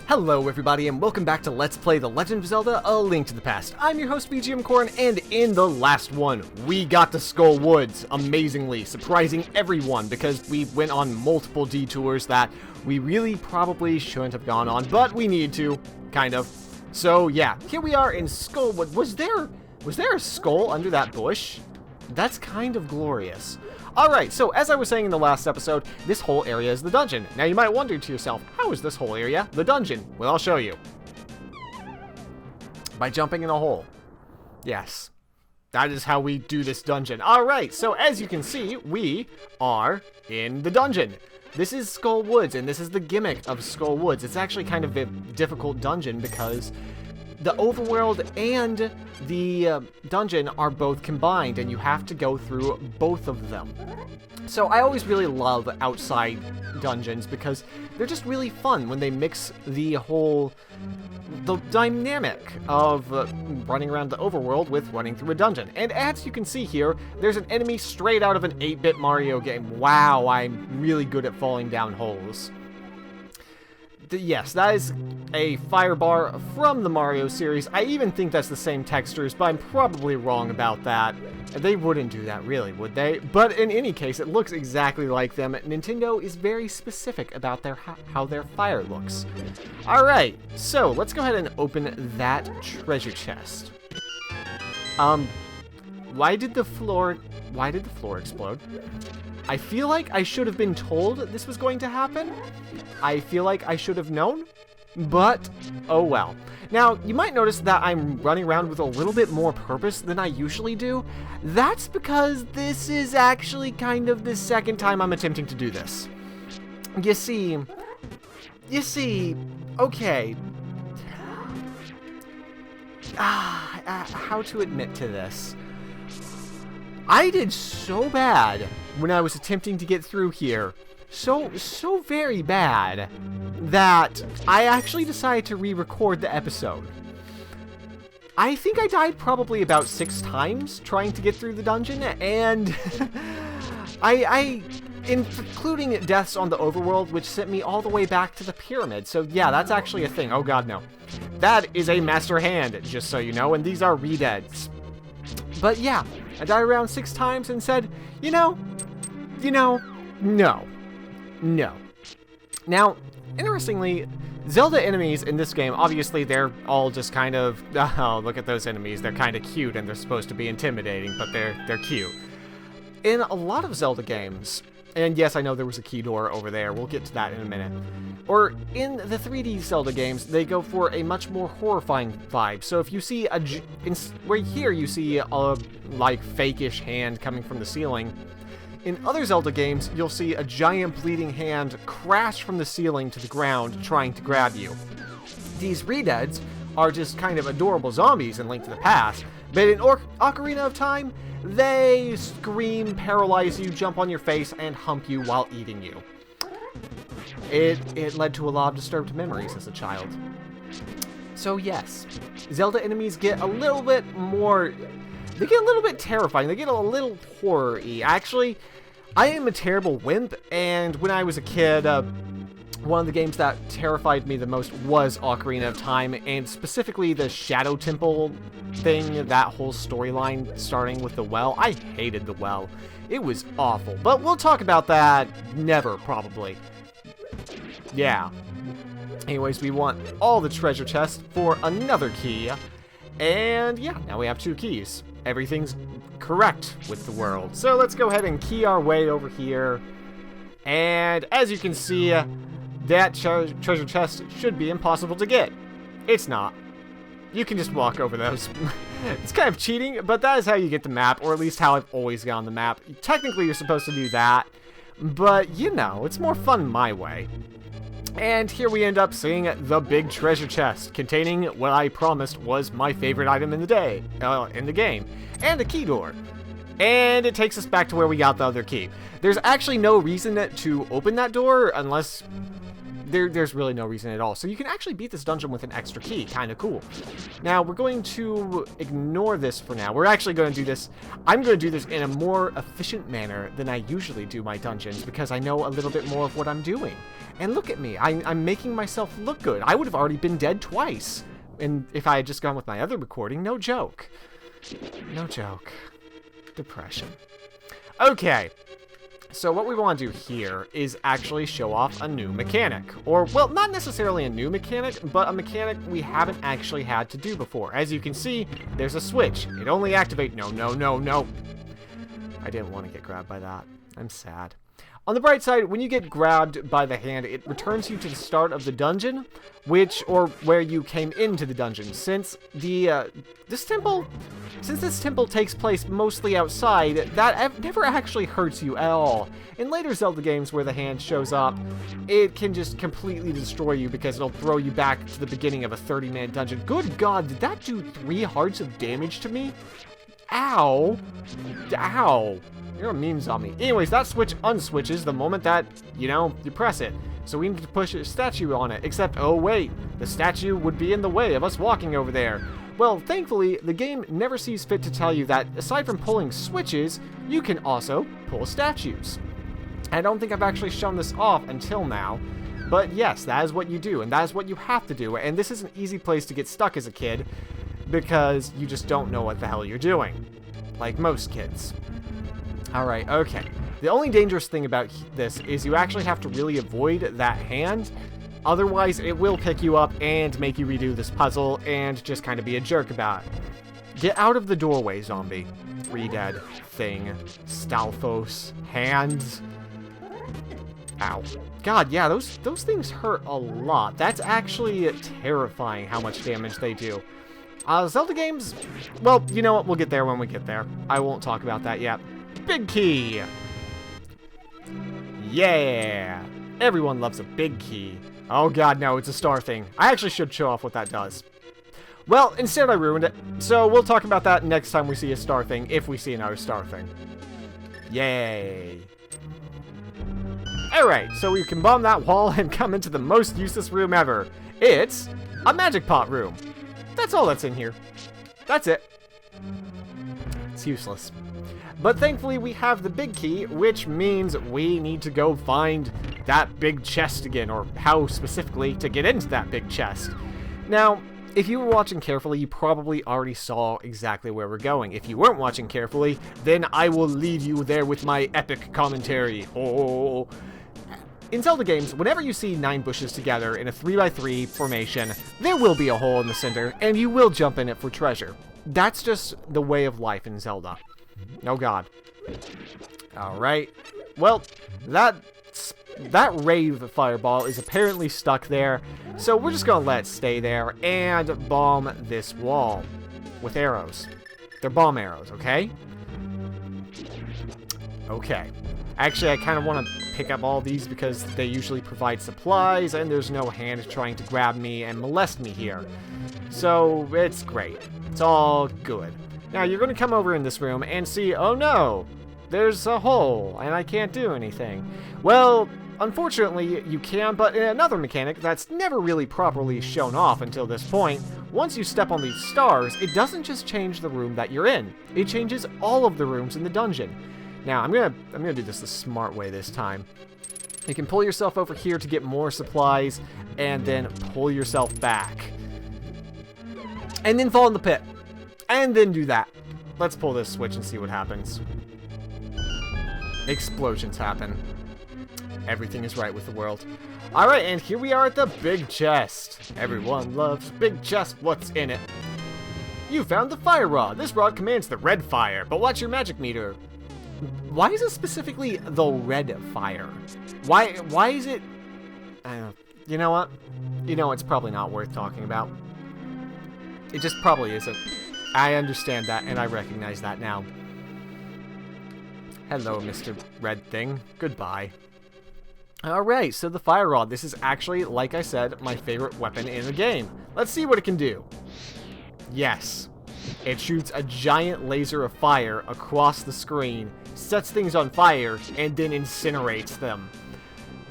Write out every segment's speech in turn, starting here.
Hello everybody and welcome back to Let's Play The Legend of Zelda: A Link to the Past. I'm your host VGMKoren, and in the last one, we got to Skull Woods, amazingly, surprising everyone because we went on multiple detours that we really probably shouldn't have gone on, but we needed to, kind of. So yeah, here we are in Skull Woods. Was there a skull under that bush? That's kind of glorious. Alright, so as I was saying in the last episode, this whole area is the dungeon. Now you might wonder to yourself, how is this whole area the dungeon? Well, I'll show you. By jumping in a hole. Yes. That is how we do this dungeon. Alright, so as you can see, we are in the dungeon. This is Skull Woods, and this is the gimmick of Skull Woods. It's actually kind of a difficult dungeon because the overworld and the dungeon are both combined, and you have to go through both of them. So I always really love outside dungeons because they're just really fun when they mix the dynamic of running around the overworld with running through a dungeon. And as you can see here, there's an enemy straight out of an 8-bit Mario game. Wow, I'm really good at falling down holes. Yes, that is a fire bar from the Mario series. I even think that's the same textures, but I'm probably wrong about that. They wouldn't do that, really, would they? But in any case, it looks exactly like them. Nintendo is very specific about how their fire looks. Alright, so let's go ahead and open that treasure chest. Why did the floor explode? I feel like I should have been told this was going to happen. I feel like I should have known, but oh well. Now, you might notice that I'm running around with a little bit more purpose than I usually do. That's because this is actually kind of the second time I'm attempting to do this. You see, okay. How to admit to this? I did so bad when I was attempting to get through here. So very bad that I actually decided to re-record the episode. I think I died probably about 6 times trying to get through the dungeon, and including deaths on the overworld, which sent me all the way back to the pyramid. So yeah, that's actually a thing. Oh god, no. That is a master hand, just so you know, and these are re-deads. But yeah, I died around 6 times and said, no. Now, interestingly, Zelda enemies in this game, obviously they're all just kind of, oh, look at those enemies, they're kind of cute and they're supposed to be intimidating, but they're cute. In a lot of Zelda games, and yes, I know there was a key door over there, we'll get to that in a minute, or in the 3D Zelda games, they go for a much more horrifying vibe. So if you see right here you see a, like, fake-ish hand coming from the ceiling, in other Zelda games, you'll see a giant bleeding hand crash from the ceiling to the ground trying to grab you. These re-deads are just kind of adorable zombies in Link to the Past, but in Ocarina of Time, they scream, paralyze you, jump on your face, and hump you while eating you. It led to a lot of disturbed memories as a child. So yes, Zelda enemies get a little bit more... They get a little bit terrifying. They get a little horror-y. Actually, I am a terrible wimp, and when I was a kid, one of the games that terrified me the most was Ocarina of Time, and specifically the Shadow Temple thing, that whole storyline starting with the well. I hated the well. It was awful, but we'll talk about that never, probably. Yeah. Anyways, we want all the treasure chests for another key, and yeah, now we have 2 keys. Everything's correct with the world. So let's go ahead and key our way over here. And as you can see, that treasure chest should be impossible to get. It's not. You can just walk over those. It's kind of cheating, but that is how you get the map, or at least how I've always got on the map. Technically, you're supposed to do that, but you know, it's more fun my way. And here we end up seeing the big treasure chest, containing what I promised was my favorite item in the game, and a key door. And it takes us back to where we got the other key. There's actually no reason to open that door unless... There's really no reason at all. So you can actually beat this dungeon with an extra key. Kind of cool. Now, we're going to ignore this for now. We're actually going to do this... I'm going to do this in a more efficient manner than I usually do my dungeons, because I know a little bit more of what I'm doing. And look at me. I'm making myself look good. I would have already been dead twice. And if I had just gone with my other recording, no joke. No joke. Depression. Okay. So what we want to do here is actually show off a new mechanic. Or, well, not necessarily a new mechanic, but a mechanic we haven't actually had to do before. As you can see, there's a switch. It only activates... No. I didn't want to get grabbed by that. I'm sad. On the bright side, when you get grabbed by the hand, it returns you to the start of the dungeon, or where you came into the dungeon. Since this temple takes place mostly outside, that never actually hurts you at all. In later Zelda games where the hand shows up, it can just completely destroy you because it'll throw you back to the beginning of a 30-minute dungeon. Good God, did that do 3 hearts of damage to me? Ow. Ow. You're a meme zombie. Anyways, that switch unswitches the moment that, you press it. So we need to push a statue on it. Except, oh wait, the statue would be in the way of us walking over there. Well, thankfully, the game never sees fit to tell you that, aside from pulling switches, you can also pull statues. I don't think I've actually shown this off until now. But yes, that is what you do, and that is what you have to do. And this is an easy place to get stuck as a kid, because you just don't know what the hell you're doing. Like most kids. Alright, okay. The only dangerous thing about this is you actually have to really avoid that hand. Otherwise, it will pick you up and make you redo this puzzle and just kind of be a jerk about it. Get out of the doorway, zombie. Redead. Thing. Stalfos. Hands. Ow. God, yeah, those things hurt a lot. That's actually terrifying how much damage they do. Zelda games? Well, you know what? We'll get there when we get there. I won't talk about that yet. Big key! Yeah! Everyone loves a big key. Oh god, no, it's a star thing. I actually should show off what that does. Well, instead I ruined it. So we'll talk about that next time we see a star thing, if we see another star thing. Yay! Alright, so we can bomb that wall and come into the most useless room ever. It's a magic pot room. That's all that's in here. That's it. It's useless. But thankfully we have the big key, which means we need to go find that big chest again, or how specifically to get into that big chest. Now, if you were watching carefully, you probably already saw exactly where we're going. If you weren't watching carefully, then I will leave you there with my epic commentary. Oh. In Zelda games, whenever you see 9 bushes together in a 3x3 formation, there will be a hole in the center, and you will jump in it for treasure. That's just the way of life in Zelda. Oh god. Alright. Well, that rave fireball is apparently stuck there, so we're just gonna let it stay there and bomb this wall with arrows. They're bomb arrows, okay? Okay. Actually, I kind of want to pick up all these because they usually provide supplies, and there's no hand trying to grab me and molest me here. So, it's great. It's all good. Now, you're going to come over in this room and see, oh no, there's a hole, and I can't do anything. Well, unfortunately, you can, but in another mechanic that's never really properly shown off until this point, once you step on these stars, it doesn't just change the room that you're in. It changes all of the rooms in the dungeon. Now, I'm gonna do this the smart way this time. You can pull yourself over here to get more supplies, and then pull yourself back. And then fall in the pit. And then do that. Let's pull this switch and see what happens. Explosions happen. Everything is right with the world. Alright, and here we are at the big chest. Everyone loves big chest. What's in it? You found the fire rod. This rod commands the red fire, but watch your magic meter. Why is it specifically the red fire? Why is it... you know what? You know, it's probably not worth talking about. It just probably isn't. I understand that, and I recognize that now. Hello, Mr. Red Thing. Goodbye. Alright, so the fire rod. This is actually, like I said, my favorite weapon in the game. Let's see what it can do. Yes. It shoots a giant laser of fire across the screen, sets things on fire, and then incinerates them.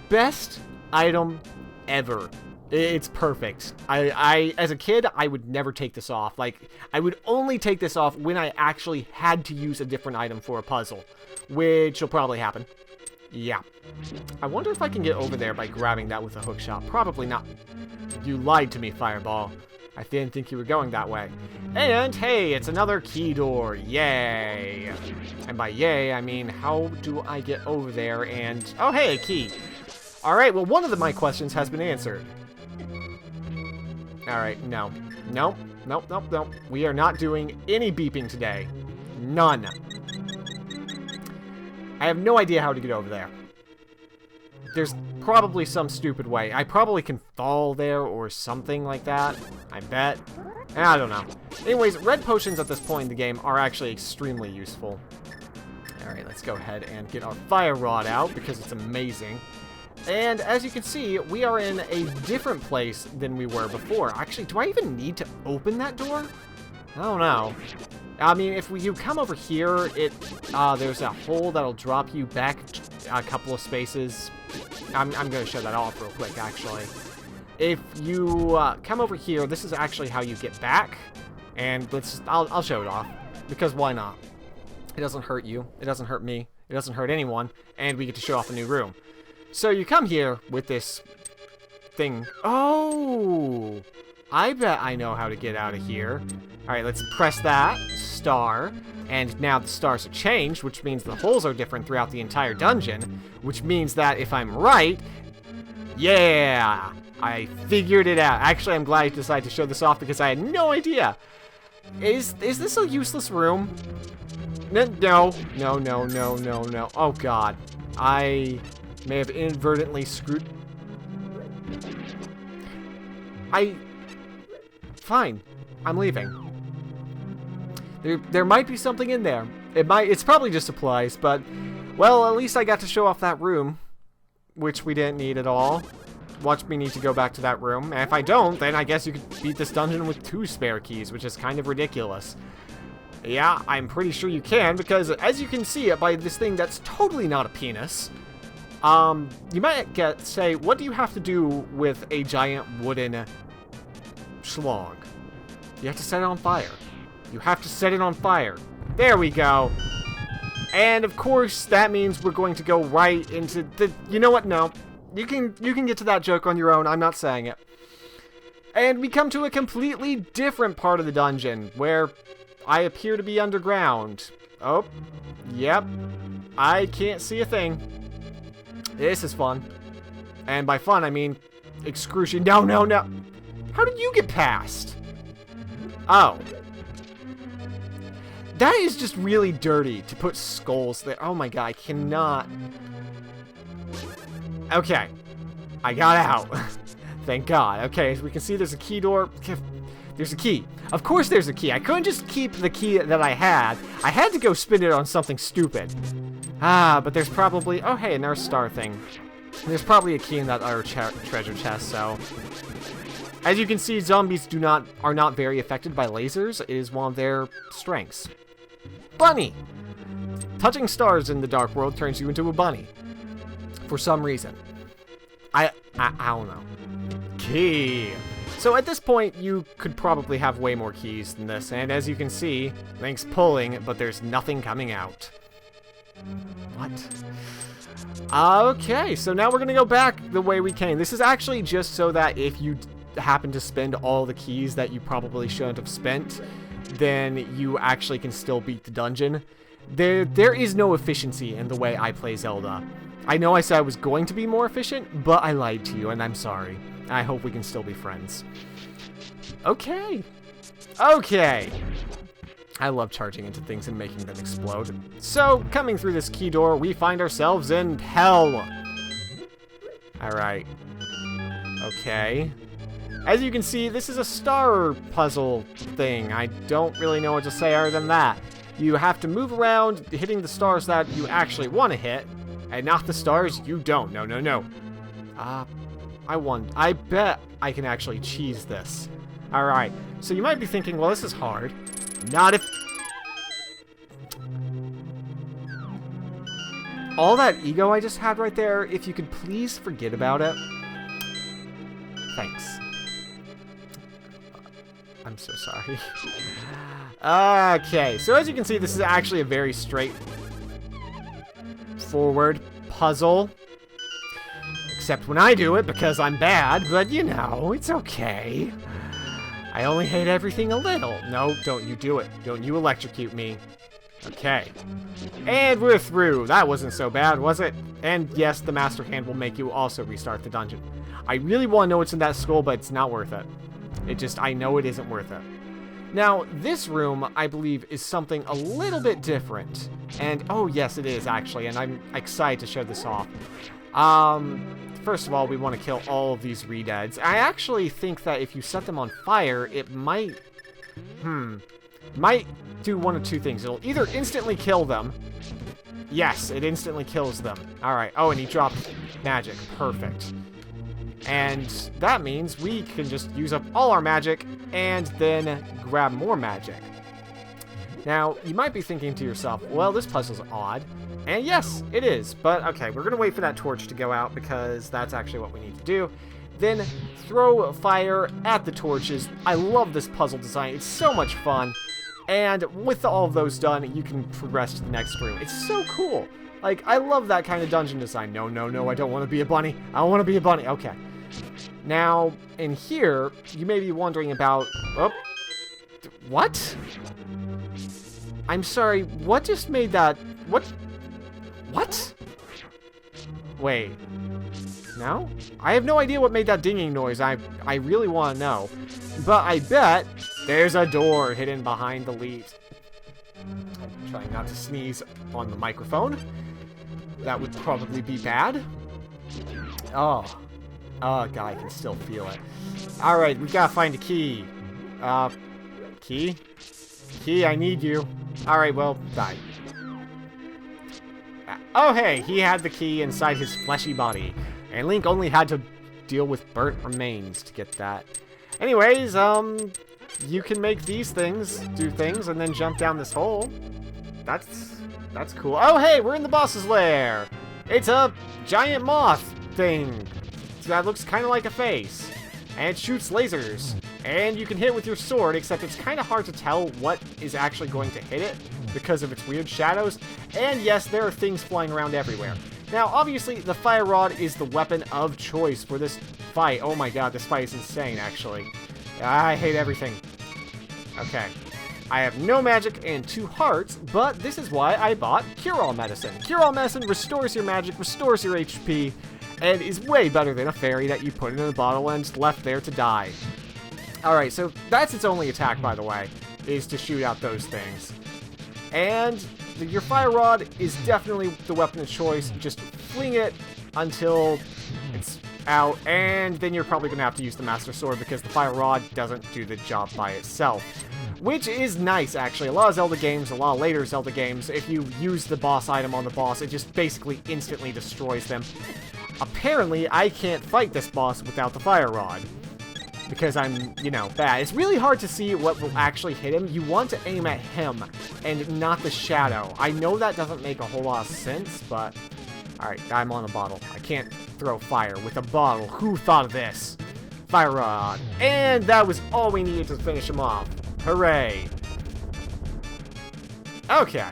Best item ever. It's perfect. I as a kid, I would never take this off. Like, I would only take this off when I actually had to use a different item for a puzzle, which will probably happen. Yeah. I wonder if I can get over there by grabbing that with a hook shot. Probably not. You lied to me, Fireball. I didn't think you were going that way. And, hey, it's another key door. Yay. And by yay, I mean, how do I get over there and... Oh, hey, a key. All right, well, one of my questions has been answered. All right, no. Nope, nope, nope, nope. We are not doing any beeping today. None. I have no idea how to get over there. There's probably some stupid way. I probably can fall there or something like that. I bet. I don't know. Anyways, red potions at this point in the game are actually extremely useful. Alright, let's go ahead and get our fire rod out because it's amazing. And as you can see, we are in a different place than we were before. Actually, do I even need to open that door? I don't know. I mean, if you come over here, there's a hole that'll drop you back a couple of spaces. I'm going to show that off real quick, actually. If you come over here, this is actually how you get back. And I'll show it off, because why not? It doesn't hurt you. It doesn't hurt me. It doesn't hurt anyone. And we get to show off a new room. So you come here with this thing. Oh! I bet I know how to get out of here. Alright, let's press that. Star. And now the stars are changed, which means the holes are different throughout the entire dungeon. Which means that if I'm right... Yeah! I figured it out. Actually, I'm glad I decided to show this off because I had no idea. Is this a useless room? No. No. Oh, God. I may have inadvertently screwed... Fine. I'm leaving. There might be something in there. It's probably just supplies, but... Well, at least I got to show off that room. Which we didn't need at all. Watch me need to go back to that room. And if I don't, then I guess you could beat this dungeon with 2 spare keys, which is kind of ridiculous. Yeah, I'm pretty sure you can, because as you can see by this thing that's totally not a penis... you might say, what do you have to do with a giant wooden slog? You have to set it on fire. You have to set it on fire. There we go. And of course, that means we're going to go right into the... You know what? No. You can get to that joke on your own. I'm not saying it. And we come to a completely different part of the dungeon, where I appear to be underground. Oh. Yep. I can't see a thing. This is fun. And by fun, I mean excruciating. No. How did you get past? Oh. That is just really dirty to put skulls there. Oh my god, I cannot. Okay. I got out. Thank god. Okay, as we can see, there's a key door. There's a key. Of course there's a key. I couldn't just keep the key that I had. I had to go spend it on something stupid. But there's probably... Oh, hey, another star thing. There's probably a key in that other treasure chest, so... As you can see, zombies are not very affected by lasers. It is one of their strengths. Bunny! Touching stars in the dark world turns you into a bunny. For some reason. I don't know. Key! So at this point, you could probably have way more keys than this, and as you can see, Link's pulling, but there's nothing coming out. What? Okay, so now we're gonna go back the way we came. This is actually just so that if you happen to spend all the keys that you probably shouldn't have spent, then you actually can still beat the dungeon. There is no efficiency in the way I play Zelda. I know I said I was going to be more efficient, but I lied to you, and I'm sorry. I hope we can still be friends. Okay. I love charging into things and making them explode. So, coming through this key door, we find ourselves in hell. Alright. Okay. As you can see, this is a star puzzle thing. I don't really know what to say other than that. You have to move around, hitting the stars that you actually want to hit, and not the stars you don't. No. I won. I bet I can actually cheese this. Alright, so you might be thinking, well, this is hard. Not if... All that ego I just had right there, if you could please forget about it. Thanks. I'm so sorry. Okay, so as you can see, this is actually a very straightforward puzzle. Except when I do it because I'm bad, but you know, it's okay. I only hate everything a little. No, don't you do it. Don't you electrocute me. Okay. And we're through. That wasn't so bad, was it? And yes, the Master Hand will make you also restart the dungeon. I really want to know what's in that skull, but it's not worth it. I know it isn't worth it. Now, this room, I believe, is something a little bit different. And, oh yes, it is, actually, and I'm excited to show this off. First of all, we want to kill all of these Redeads. I actually think that if you set them on fire, it might do one of two things. It'll either instantly kill them. Yes, it instantly kills them. Alright, oh, and he dropped magic. Perfect. And that means we can just use up all our magic and then grab more magic. Now, you might be thinking to yourself, well, this puzzle's odd. And yes, it is. But okay, we're going to wait for that torch to go out because that's actually what we need to do. Then throw fire at the torches. I love this puzzle design. It's so much fun. And with all of those done, you can progress to the next room. It's so cool. Like, I love that kind of dungeon design. No, no, no, I don't want to be a bunny. I don't want to be a bunny. Okay. Now, in here, you may be wondering about... Oh. What? I'm sorry, what just made that... What? Wait. No? I have no idea what made that dinging noise. I really want to know. But I bet there's a door hidden behind the leaves. I'm trying not to sneeze on the microphone. That would probably be bad. Oh, God, I can still feel it. Alright, we gotta find a key. Key? Key, I need you. Alright, well, die. Oh, hey, he had the key inside his fleshy body. And Link only had to deal with burnt remains to get that. Anyways, you can make these things do things and then jump down this hole. That's cool. Oh, hey, we're in the boss's lair. It's a giant moth thing. That looks kind of like a face. And it shoots lasers. And you can hit with your sword, except it's kind of hard to tell what is actually going to hit it because of its weird shadows. And yes, there are things flying around everywhere. Now, obviously, the fire rod is the weapon of choice for this fight. Oh my god, this fight is insane, actually. I hate everything. Okay. I have no magic and 2 hearts, but this is why I bought Cure-All Medicine. Cure-All Medicine restores your magic, restores your HP, and is way better than a fairy that you put in a bottle and just left there to die. Alright, so that's its only attack, by the way, is to shoot out those things. And your fire rod is definitely the weapon of choice. Just fling it until it's out, and then you're probably going to have to use the Master Sword because the fire rod doesn't do the job by itself. Which is nice, actually. A lot of Zelda games, a lot of later Zelda games, if you use the boss item on the boss, it just basically instantly destroys them. Apparently, I can't fight this boss without the fire rod. Because I'm, you know, bad. It's really hard to see what will actually hit him. You want to aim at him and not the shadow. I know that doesn't make a whole lot of sense, but... Alright, I'm on a bottle. I can't throw fire with a bottle. Who thought of this? Fire rod. And that was all we needed to finish him off. Hooray. Okay.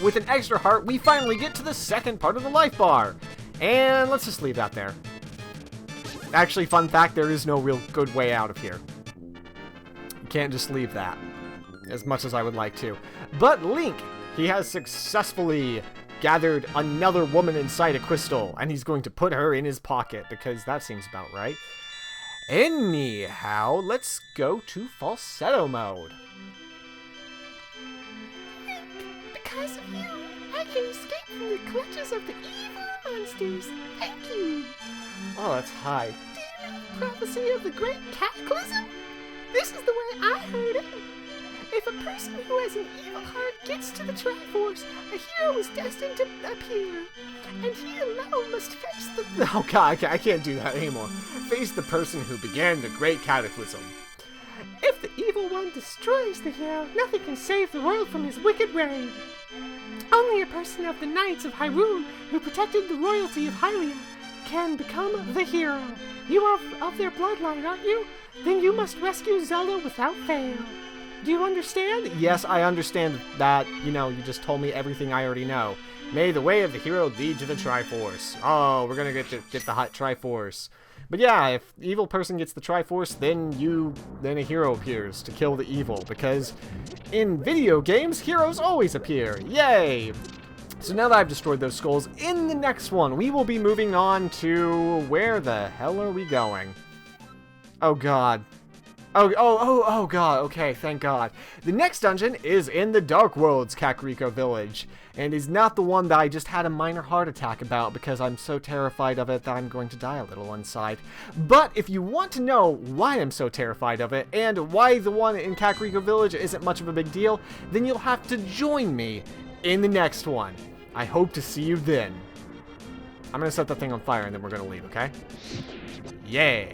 With an extra heart, we finally get to the second part of the life bar. And let's just leave that there. Actually, fun fact, there is no real good way out of here. You can't just leave that. As much as I would like to. But Link, he has successfully gathered another woman inside a crystal. And he's going to put her in his pocket, because that seems about right. Anyhow, let's go to falsetto mode. Because of you, I can escape from the clutches of the evil monsters. Thank you. Oh, that's high. Do you know the prophecy of the great cataclysm? This is the way I heard it. If a person who has an evil heart gets to the Triforce, a hero is destined to appear. And he alone must face the... Oh god, I can't do that anymore. Face the person who began the great cataclysm. If the evil one destroys the hero, nothing can save the world from his wicked reign. Only a person of the Knights of Hyrule, who protected the royalty of Hylia, can become the hero. You are of their bloodline, aren't you? Then you must rescue Zelda without fail. Do you understand? Yes, I understand that, you know, you just told me everything I already know. May the way of the hero lead to the Triforce. Oh, we're gonna get the hot Triforce. But yeah, if the evil person gets the Triforce, then a hero appears to kill the evil, because in video games, heroes always appear. Yay! So now that I've destroyed those skulls, in the next one, we will be moving on to... Where the hell are we going? Oh god. Oh god, okay, thank god. The next dungeon is in the Dark World's Kakariko Village, and is not the one that I just had a minor heart attack about because I'm so terrified of it that I'm going to die a little inside. But if you want to know why I'm so terrified of it, and why the one in Kakariko Village isn't much of a big deal, then you'll have to join me in the next one. I hope to see you then. I'm gonna set the thing on fire and then we're gonna leave, okay? Yeah!